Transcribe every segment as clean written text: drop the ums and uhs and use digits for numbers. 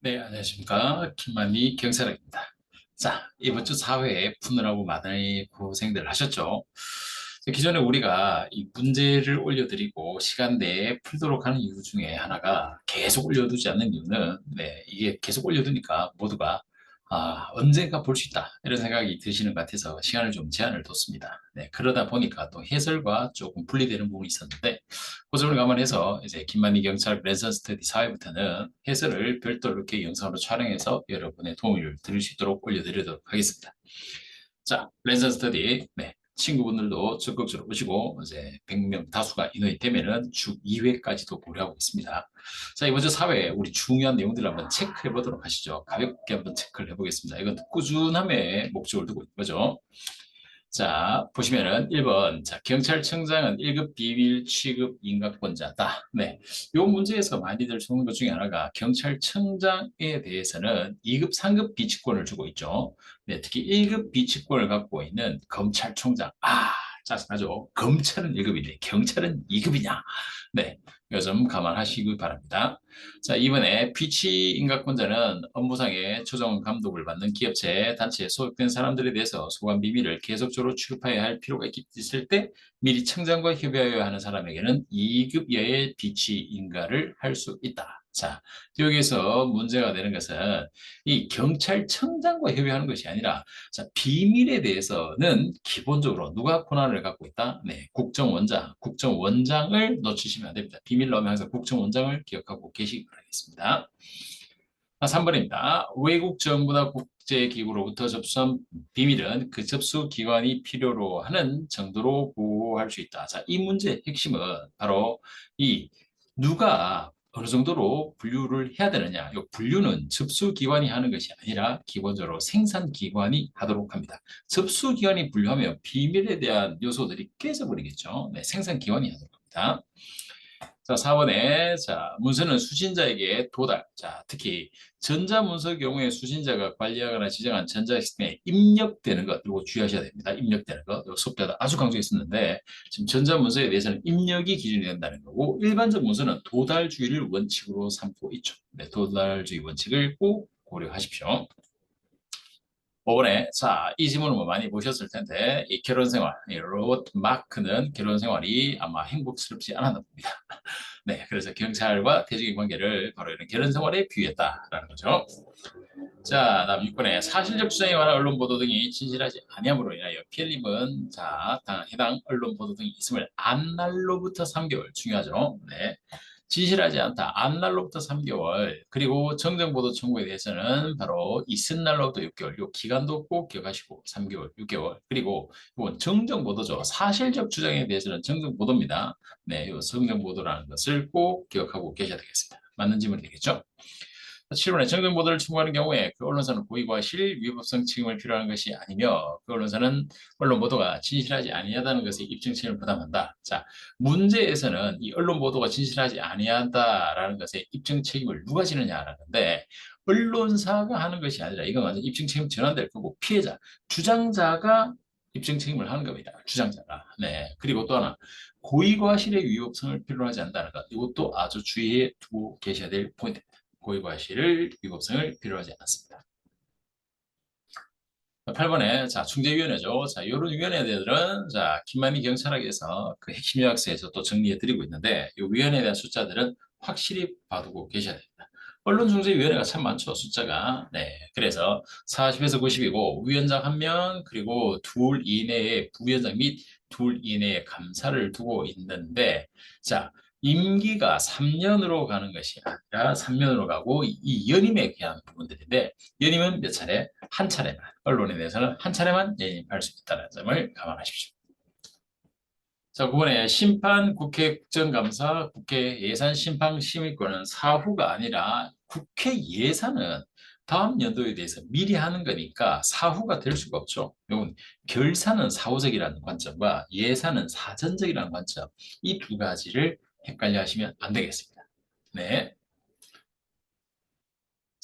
네, 안녕하십니까. 김만희 경찰입니다. 자, 이번 주 사회에 푸느라고 많이 고생들 하셨죠? 기존에 우리가 이 문제를 올려드리고 시간 내에 풀도록 하는 이유 중에 하나가 계속 올려두지 않는 이유는, 이게 계속 올려두니까 모두가 언젠가 볼 수 있다. 이런 생각이 드시는 것 같아서 시간을 좀 제한을 뒀습니다. 그러다 보니까 또 해설과 조금 분리되는 부분이 있었는데, 그 점을 감안해서 이제 김만희 경찰 랜선 스터디 4회부터는 해설을 별도로 이렇게 영상으로 촬영해서 여러분의 도움을 드릴 수 있도록 올려드리도록 하겠습니다. 자, 랜선 스터디, 친구분들도 적극적으로 오시고 이제 100명 다수가 인원이 되면은 주 2회까지도 고려하고 있습니다. 자, 이번 주 4회 우리 중요한 내용들을 한번 체크해 보도록 하시죠. 가볍게 한번 체크를 해보겠습니다. 이건 꾸준함의 목적을 두고 있는 거죠. 자, 보시면은 1번. 자, 경찰청장은 1급 비밀 취급 인가권자다. 요 문제에서 많이들 주는 것 중에 하나가 경찰청장에 대해서는 2급, 3급 비치권을 주고 있죠. 특히 1급 비치권을 갖고 있는 검찰총장. 짜증나죠? 검찰은 1급인데 경찰은 2급이냐? 이 점 감안하시기 바랍니다. 자, 이번에 피치 인가권자는 업무상의 초정 감독을 받는 기업체, 단체에 소속된 사람들에 대해서 소관 비밀을 계속적으로 취급해야 할 필요가 있을 때 미리 청장과 협의하여야 하는 사람에게는 2급 이하의 피치 인가를 할 수 있다. 자, 여기에서 문제가 되는 것은 이 경찰청장과 협의하는 것이 아니라, 자, 비밀에 대해서는 기본적으로 누가 권한을 갖고 있다? 국정원장을 놓치시면 안 됩니다. 비밀 넣으면 항상 국정원장을 기억하고 계시기 바라겠습니다. 3번입니다. 외국 정부나 국제기구로부터 접수한 비밀은 그 접수 기관이 필요로 하는 정도로 보호할 수 있다. 자, 이 문제의 핵심은 바로 이 누가 어느 정도로 분류를 해야 되느냐. 이 분류는 접수기관이 하는 것이 아니라 기본적으로 생산기관이 하도록 합니다. 접수기관이 분류하면 비밀에 대한 요소들이 깨져버리겠죠. 생산기관이 하도록 합니다. 자, 4번에, 자, 문서는 수신자에게 도달. 자, 특히 전자문서 경우에 수신자가 관리하거나 지정한 전자시스템에 입력되는 것, 이거 주의하셔야 됩니다. 입력되는 것. 이거 수업 때도 아주 강조했었는데, 지금 전자문서에 대해서는 입력이 기준이 된다는 거고, 일반적 문서는 도달주의를 원칙으로 삼고 있죠. 도달주의 원칙을 꼭 고려하십시오. 5번에, 자, 이 질문을 뭐 많이 보셨을 텐데, 이 결혼 생활, 이 로버트 마크는 결혼 생활이 아마 행복스럽지 않았나 봅니다. 그래서 경찰과 대중의 관계를 바로 이런 결혼 생활에 비유했다라는 거죠. 자, 다음 6번에 사실적 주장에 관한 언론 보도 등이 진실하지 아니함으로 인하여 피해림은 자, 해당 언론 보도 등이 있음을 안날로부터 3개월 중요하죠. 진실하지 않다. 안날로부터 3개월. 그리고 정정보도 청구에 대해서는 바로 이튿날로부터 6개월. 요 기간도 꼭 기억하시고 3개월, 6개월. 그리고 이건 정정보도죠. 사실적 주장에 대해서는 정정보도입니다. 요 정정보도라는 것을 꼭 기억하고 계셔야 되겠습니다. 맞는 질문이 되겠죠? 7번에 정정보도를 청구하는 경우에 그 언론사는 고의과실, 위법성 책임을 필요하는 것이 아니며 그 언론사는 언론 보도가 진실하지 아니하다는 것에 입증 책임을 부담한다. 자, 문제에서는 이 언론 보도가 진실하지 아니하다라는 것에 입증 책임을 누가 지느냐라는 건데, 언론사가 하는 것이 아니라 이건 완전 입증 책임 전환될 거고 피해자, 주장자가 입증 책임을 하는 겁니다. 주장자가. 그리고 또 하나 고의과실의 위법성을 필요로 하지 않는다는 것. 이것도 아주 주의해 두고 계셔야 될 포인트입니다. 고의과실을 위법성을 필요하지 않습니다. 8번에 자 중재위원회죠. 자 이런 위원회들은 자 김만희 경찰학에서 그 핵심 요약서에서 또 정리해드리고 있는데 이 위원회에 대한 숫자들은 확실히 봐두고 계셔야 됩니다. 언론중재위원회가 참 많죠. 숫자가. 그래서 40에서 90이고 위원장 1명 그리고 둘 이내의 부위원장 및 둘 이내의 감사를 두고 있는데 자 임기가 3년으로 가는 것이 아니라 3년으로 가고 이 연임에 대한 부분들인데 연임은 몇 차례? 한 차례만. 언론에 대해서는 한 차례만 연임할 수 있다는 점을 감안하십시오. 자, 9번에 심판, 국회 국정감사, 국회 예산심판심의권은 사후가 아니라 국회 예산은 다음 연도에 대해서 미리 하는 거니까 사후가 될 수가 없죠. 이건 결산은 사후적이라는 관점과 예산은 사전적이라는 관점, 이 두 가지를 헷갈려 하시면 안 되겠습니다.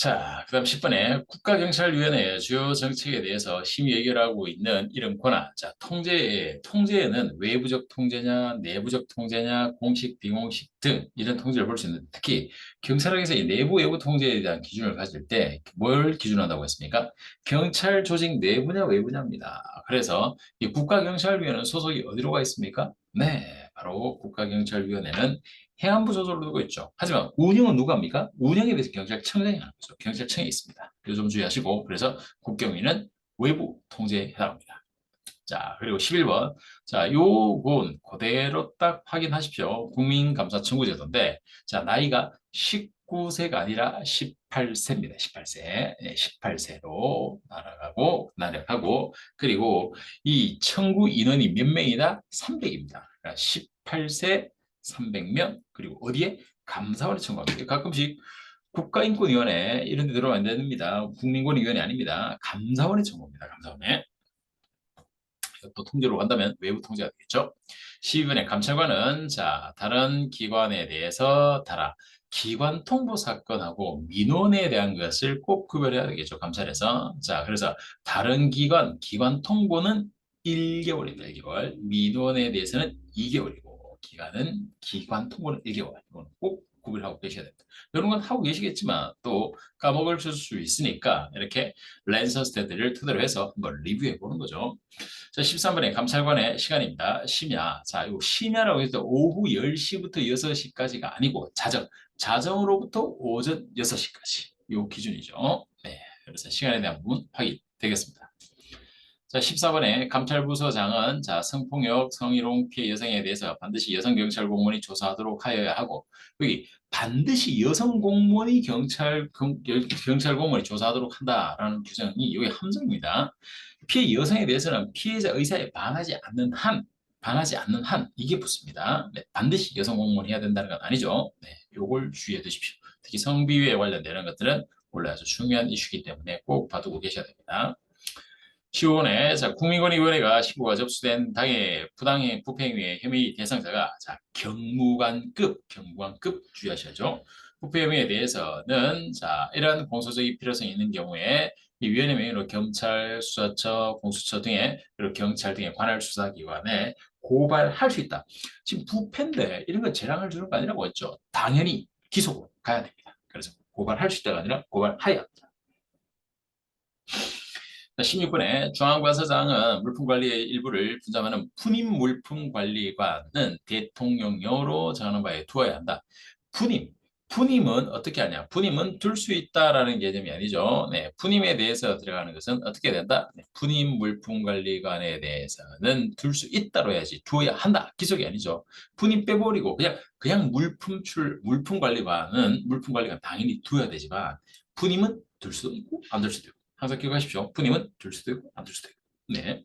자, 그다음 10번에 국가경찰위원회의 주요 정책에 대해서 심의 의결하고 있는 이런 권한. 자, 통제에는 외부적 통제냐, 내부적 통제냐, 공식, 비공식 등 이런 통제를 볼 수 있는데 특히 경찰청에서 이 내부, 외부 통제에 대한 기준을 가질 때 뭘 기준한다고 했습니까? 경찰 조직 내부냐, 외부냐입니다. 그래서 이 국가경찰위원회는 소속이 어디로 가 있습니까? 네, 바로 국가경찰위원회는 해안부 소속으로 두고 있죠. 하지만 운영은 누가 합니까? 운영에 대해서 경찰청장이 하는 거죠. 경찰청에 있습니다. 이거 좀 주의하시고 그래서 국경위는 외부 통제에 해당합니다. 자, 그리고 11번. 자, 요건 그대로 딱 확인하십시오. 국민감사청구제도인데, 자, 나이가 19세가 아니라 18세입니다. 18세. 네, 18세로 날아가고, 그리고 이 청구 인원이 몇 명이다? 300입니다. 그러니까 18세 300명, 그리고 어디에? 감사원에 청구합니다. 가끔씩 국가인권위원회 이런 데 들어가면 안 됩니다. 국민권위원회 아닙니다. 감사원에 청구합니다. 감사원에. 또 통제로 간다면 외부 통제가 되겠죠. 12번의 감찰관은 자 다른 기관에 대해서 달아 기관 통보 사건하고 민원에 대한 것을 꼭 구별해야 되겠죠. 감찰에서. 자 그래서 다른 기관 통보는 1개월입니다. 1개월. 민원에 대해서는 2개월이고 기관 통보는 1개월. 이건 꼭 구별하고 계셔야 됩니다. 이런 건 하고 계시겠지만 또 까먹을 수 있으니까 이렇게 랜선 스태드를 토대로 해서 한번 리뷰해 보는 거죠. 자, 13번에 감찰관의 시간입니다. 심야. 자, 요 심야라고 해서 오후 10시부터 6시까지가 아니고 자정으로부터 오전 6시까지. 요 기준이죠. 네. 그래서 시간에 대한 부분 확인되겠습니다. 자, 14번에 감찰부서장은 자, 성폭력, 성희롱 피해 여성에 대해서 반드시 여성 경찰 공무원이 조사하도록 하여야 하고 여기 반드시 여성 공무원이 경찰 공무원이 조사하도록 한다라는 규정이 여기 함정입니다. 피해 여성에 대해서는 피해자 의사에 반하지 않는 한 이게 붙습니다. 네, 반드시 여성 공무원이 해야 된다는 건 아니죠. 네, 요걸 주의해 두십시오. 특히 성비위에 관련되는 것들은 원래 아주 중요한 이슈이기 때문에 꼭 봐두고 계셔야 됩니다. 15번에 자, 국민권익위원회가 신고가 접수된 당해 부당행 부패행위의 혐의 대상자가 자, 경무관급 주의하셔야죠. 부패 혐의에 대해서는 자, 이러한 공소적인 필요성이 있는 경우에 이 위원회 명의로 경찰, 수사처, 공수처 등의 그리고 경찰 등의 관할 수사기관에 고발할 수 있다. 지금 부패인데 이런 거 재량을 주는 거 아니라고 했죠. 당연히 기소로 가야 됩니다. 그래서 고발할 수 있다가 아니라 고발하여야 합니다. 16번에 중앙관서장은 물품관리의 일부를 분담하는 분임 물품관리관은 대통령령으로 정하는 바에 두어야 한다. 분임은 어떻게 하냐? 분임은 둘 수 있다라는 개념이 아니죠. 네, 분임에 대해서 들어가는 것은 어떻게 된다? 네, 분임 물품관리관에 대해서는 둘 수 있다로 해야지 두어야 한다. 기속이 아니죠. 분임 빼버리고 그냥 물품관리관 당연히 두어야 되지만 분임은 둘 수도 있고 안 둘 수도 있고. 항상 기억하십시오. 푸님은 둘 수도 있고 안 둘 수도 있고. 네.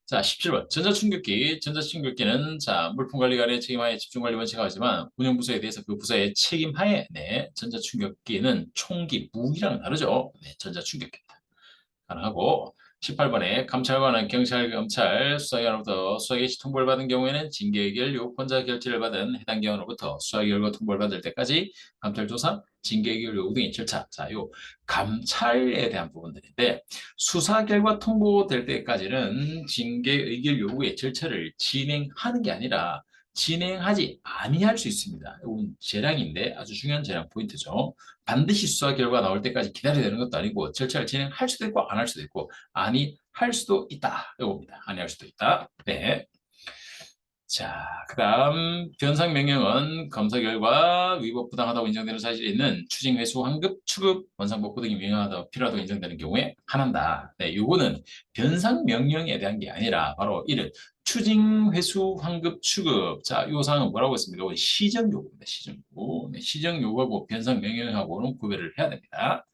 자, 17번. 전자충격기. 전자충격기는 자, 물품관리관의 책임하에 집중관리 원칙을 하지만 운영부서에 대해서 그 부서의 책임하에 네, 전자충격기는 총기, 무기랑은 다르죠. 네, 전자충격기입니다. 가능하고 18번에 감찰관은 경찰, 검찰, 수사기관으로부터 수사 개시 통보를 받은 경우에는 징계해결 요건자 결재를 받은 해당 기관으로부터 수사 결과 통보를 받을 때까지 감찰 조사, 징계해결 요구 등의 절차. 자, 요 감찰에 대한 부분들인데 수사 결과 통보될 때까지는 징계 의결 요구의 절차를 진행하는 게 아니라 진행하지 아니할 수 있습니다. 이건 재량인데 아주 중요한 재량 포인트죠. 반드시 수사 결과 나올 때까지 기다려야 되는 것도 아니고 절차를 진행할 수도 있고 안 할 수도 있고 아니할 수도 있다. 이겁니다. 아니할 수도 있다. 네. 자, 그다음 변상 명령은 검사 결과 위법 부당하다고 인정되는 사실이 있는 추징 회수 환급 추급 원상 복구 등이 명령하다 필요하다고 인정되는 경우에 한한다. 네, 요거는 변상 명령에 대한 게 아니라 바로 이를 추징 회수 환급 추급. 자, 요 사항은 뭐라고 했습니까? 시정 요구입니다. 시정 요구. 네, 시정 요구하고 변상 명령하고는 구별을 해야 됩니다.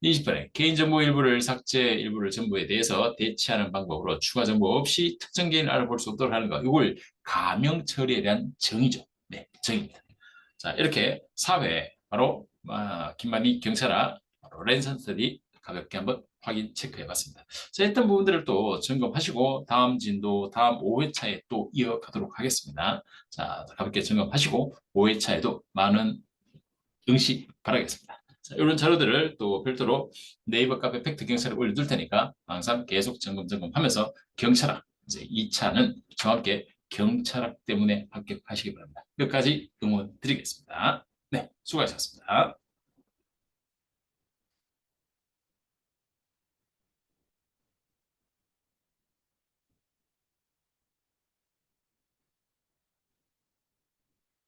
20번에 개인정보 일부를 삭제, 일부를 전부에 대해서 대체하는 방법으로 추가 정보 없이 특정 개인을 알아볼 수 없도록 하는 것. 이걸 가명 처리에 대한 정의죠. 네, 정의입니다. 자, 이렇게 4회 바로 김만희 경찰아 바로 랜선 스터디 가볍게 한번 확인 체크해 봤습니다. 자, 했던 부분들을 또 점검하시고 다음 진도 다음 5회차에 또 이어가도록 하겠습니다. 자, 가볍게 점검하시고 5회차에도 많은 응시 바라겠습니다. 자, 이런 자료들을 또 별도로 네이버 카페 팩트 경찰에 올려둘 테니까 항상 계속 점검하면서 경찰학 이제 2차는 정확하게 경찰학 때문에 합격하시기 바랍니다. 끝까지 응원 드리겠습니다. 네, 수고하셨습니다.